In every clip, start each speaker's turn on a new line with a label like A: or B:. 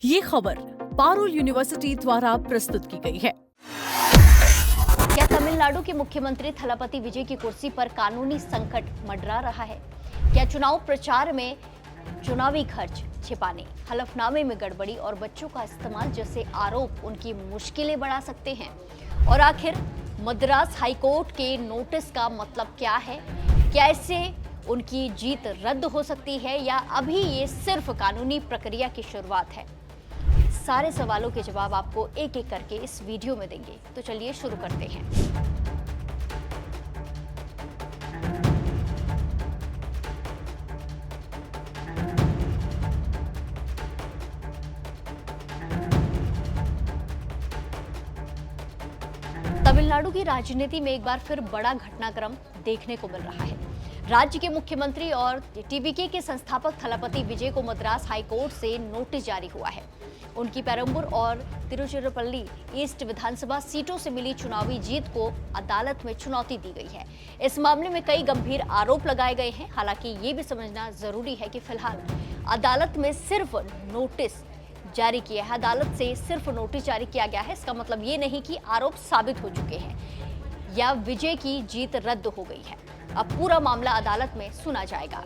A: ये खबर पारुल यूनिवर्सिटी द्वारा प्रस्तुत की गई है।
B: क्या तमिलनाडु के मुख्यमंत्री थलापति विजय की कुर्सी पर कानूनी संकट मंडरा रहा है? क्या चुनाव प्रचार में चुनावी खर्च छिपाने, हलफनामे में गड़बड़ी और बच्चों का इस्तेमाल जैसे आरोप उनकी मुश्किलें बढ़ा सकते हैं? और आखिर मद्रास हाईकोर्ट के नोटिस का मतलब क्या है? क्या इससे उनकी जीत रद्द हो सकती है या अभी ये सिर्फ कानूनी प्रक्रिया की शुरुआत है? सारे सवालों के जवाब आपको एक एक करके इस वीडियो में देंगे, तो चलिए शुरू करते हैं। तमिलनाडु की राजनीति में एक बार फिर बड़ा घटनाक्रम देखने को मिल रहा है। राज्य के मुख्यमंत्री और टीवीके के संस्थापक थलापति विजय को मद्रास हाईकोर्ट से नोटिस जारी हुआ है। उनकी पेरंबूर और तिरुचिरापल्ली ईस्ट विधानसभा सीटों से मिली चुनावी जीत को अदालत में चुनौती दी गई है। इस मामले में कई गंभीर आरोप लगाए गए हैं। हालांकि ये भी समझना जरूरी है कि फिलहाल अदालत में सिर्फ नोटिस जारी किया है। अदालत से सिर्फ नोटिस जारी किया गया है, इसका मतलब ये नहीं कि आरोप साबित हो चुके हैं या विजय की जीत रद्द हो गई है। अब पूरा मामला अदालत में सुना जाएगा।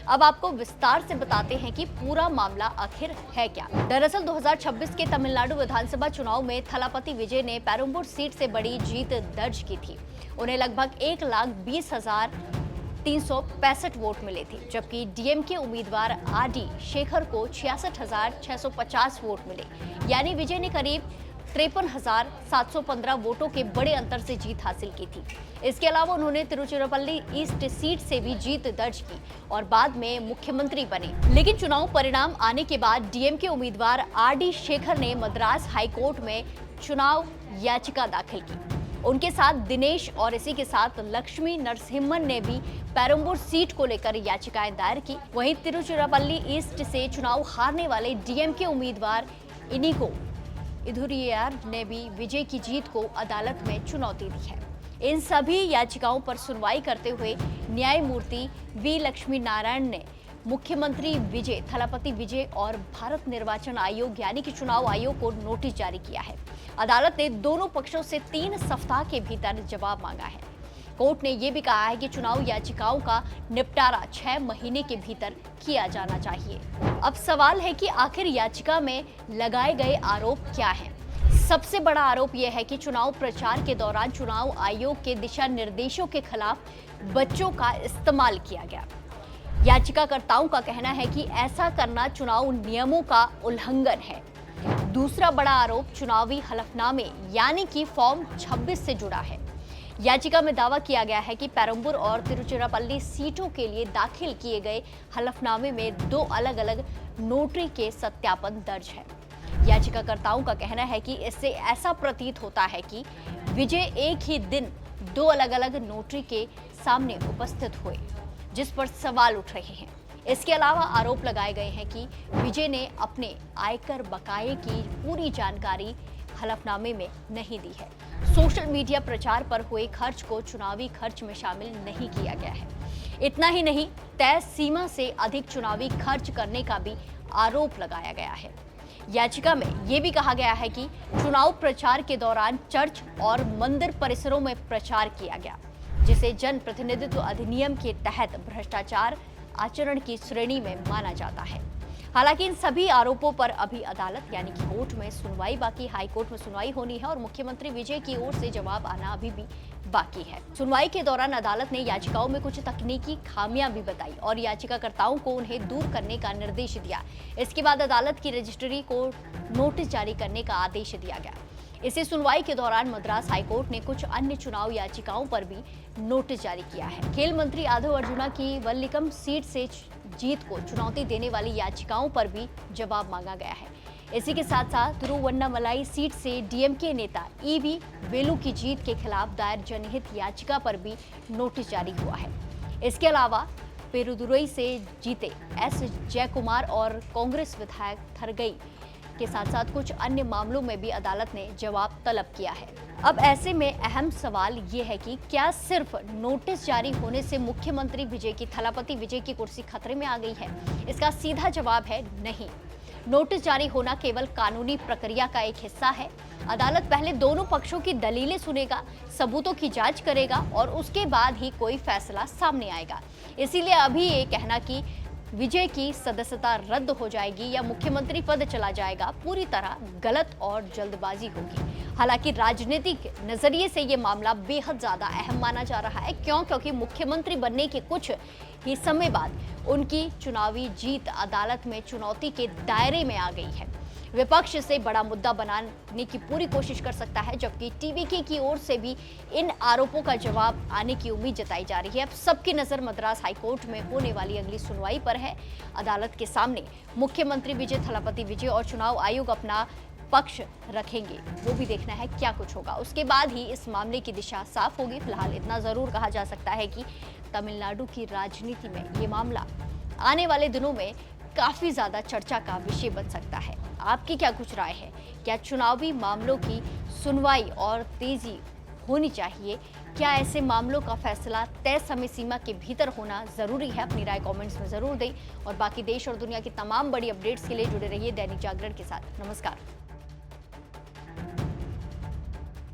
B: अब आपको विस्तार से बताते हैं कि पूरा मामला आखिर है क्या। दरअसल 2026 के तमिलनाडु विधानसभा चुनाव में थलापति विजय ने पेरंबूर सीट से बड़ी जीत दर्ज की थी। उन्हें लगभग 1,20,365 वोट मिले थे, जबकि डीएमके उम्मीदवार आरडी शेखर को 66,650 वोट मिले। यानी विजय ने करीब 53,715 वोटों के बड़े अंतर से जीत हासिल की थी। इसके अलावा उन्होंने तिरुचिरापल्ली ईस्ट सीट से भी जीत दर्ज की और बाद में मुख्यमंत्री बने। लेकिन चुनाव परिणाम आने के बाद डीएमके उम्मीदवार आरडी शेखर ने मद्रास हाईकोर्ट में चुनाव याचिका दाखिल की। उनके साथ दिनेश और इसी के साथ लक्ष्मी नरसिम्हन ने भी पेरंबूर सीट को लेकर याचिकाएं दायर की। वहीं तिरुचिरापल्ली ईस्ट से चुनाव हारने वाले डीएमके उम्मीदवार इनिको इधुरियार ने भी विजय की जीत को अदालत में चुनौती दी है। इन सभी याचिकाओं पर सुनवाई करते हुए न्यायमूर्ति वी लक्ष्मी नारायण ने मुख्यमंत्री विजय, थलापति विजय और भारत निर्वाचन आयोग यानी कि चुनाव आयोग को नोटिस जारी किया है। अदालत ने दोनों पक्षों से 3 सप्ताह के भीतर जवाब मांगा है। कोर्ट ने यह भी कहा है कि चुनाव याचिकाओं का निपटारा 6 महीने के भीतर किया जाना चाहिए। अब सवाल है कि आखिर याचिका में लगाए गए आरोप क्या हैं? सबसे बड़ा आरोप यह है कि चुनाव प्रचार के दौरान चुनाव आयोग के दिशा निर्देशों के खिलाफ बच्चों का इस्तेमाल किया गया। याचिकाकर्ताओं का कहना है कि ऐसा करना चुनाव नियमों का उल्लंघन है। दूसरा बड़ा आरोप चुनावी हलफनामे यानी कि फॉर्म 26 से जुड़ा है। याचिका में दावा किया गया है कि पेरंबूर और तिरुचिरापल्ली सीटों के लिए दाखिल किए गए हलफनामे में 2 अलग-अलग नोटरी के सत्यापन दर्ज है। याचिकाकर्ताओं का कहना है कि इससे ऐसा प्रतीत होता है कि विजय एक ही दिन 2 अलग-अलग नोटरी के सामने उपस्थित हुए, जिस पर सवाल उठ रहे हैं। इसके अलावा आरोप लगाए गए हैं कि विजय ने अपने आयकर बकाये की पूरी जानकारी हलफनामे में नहीं दी है। सोशल मीडिया प्रचार पर हुए खर्च को चुनावी खर्च में शामिल नहीं किया गया है। इतना ही नहीं, तय सीमा से अधिक चुनावी खर्च करने का भी आरोप लगाया गया है। याचिका में यह भी कहा गया है कि चुनाव प्रचार के दौरान चर्च और मंदिर परिसरों में प्रचार किया गया, जिसे जन प्रतिनिधित्व अधिनियम के तहत भ्रष्टाचार आचरण की श्रेणी में माना जाता है। हालांकि इन सभी आरोपों पर अभी अदालत यानी कि कोर्ट में सुनवाई बाकी, हाई कोर्ट में सुनवाई होनी है और मुख्यमंत्री विजय की ओर से जवाब आना अभी भी बाकी है। सुनवाई के दौरान अदालत ने याचिकाओं में कुछ तकनीकी खामियां भी बताई और याचिकाकर्ताओं को उन्हें दूर करने का निर्देश दिया। इसके बाद अदालत की रजिस्ट्री को नोटिस जारी करने का आदेश दिया गया। इसी सुनवाई के दौरान मद्रास हाईकोर्ट ने कुछ अन्य चुनाव याचिकाओं पर भी नोटिस जारी किया है। खेल मंत्री आदव अर्जुना की वल्लीकम सीट से जीत को चुनौती देने वाली याचिकाओं पर भी जवाब मांगा गया है। इसी के साथ साथ तिरुवन्नामलाई सीट से डीएमके नेता ईवी वेलू की जीत के खिलाफ दायर जनहित याचिका पर भी नोटिस जारी हुआ है। इसके अलावा पेरुदुरई से जीते एस जयकुमार और कांग्रेस विधायक थरगई के साथ साथ कुछ अन्य मामलों में भी अदालत ने जवाब तलब किया है। अब ऐसे में अहम सवाल ये है कि क्या सिर्फ नोटिस जारी होने से मुख्यमंत्री विजय की, थलापति विजय की कुर्सी खतरे में आ गई है? इसका सीधा जवाब है नहीं। नोटिस जारी होना केवल कानूनी प्रक्रिया का एक हिस्सा है। अदालत पहले दोनों पक्षों की दलीलें सुनेगा, सबूतों की जांच करेगा और उसके बाद ही कोई फैसला सामने आएगा। इसीलिए अभी ये कहना कि विजय की सदस्यता रद्द हो जाएगी या मुख्यमंत्री पद चला जाएगा पूरी तरह गलत और जल्दबाजी होगी। हालांकि राजनीतिक नजरिए से ये मामला बेहद ज्यादा अहम माना जा रहा है। क्योंकि मुख्यमंत्री बनने के कुछ ही समय बाद उनकी चुनावी जीत अदालत में चुनौती के दायरे में आ गई है। विपक्ष इसे बड़ा मुद्दा बनाने की पूरी कोशिश कर सकता है, जबकि टीवीके की ओर से भी इन आरोपों का जवाब आने की उम्मीद जताई जा रही है। अब सबकी नजर मद्रास हाईकोर्ट में होने वाली अगली सुनवाई पर है। अदालत के सामने मुख्यमंत्री विजय थलापति विजय और चुनाव आयोग अपना पक्ष रखेंगे, वो भी देखना है क्या कुछ होगा। उसके बाद ही इस मामले की दिशा साफ होगी। फिलहाल इतना जरूर कहा जा सकता है कि तमिलनाडु की राजनीति में ये मामला आने वाले दिनों में काफी ज्यादा चर्चा का विषय बन सकता है। आपकी क्या कुछ राय है? क्या चुनावी मामलों की सुनवाई और तेजी होनी चाहिए? क्या ऐसे मामलों का फैसला तय समय सीमा के भीतर होना जरूरी है? अपनी राय कमेंट्स में जरूर दें और बाकी देश और दुनिया की तमाम बड़ी अपडेट्स के लिए जुड़े रहिए दैनिक जागरण के साथ। नमस्कार।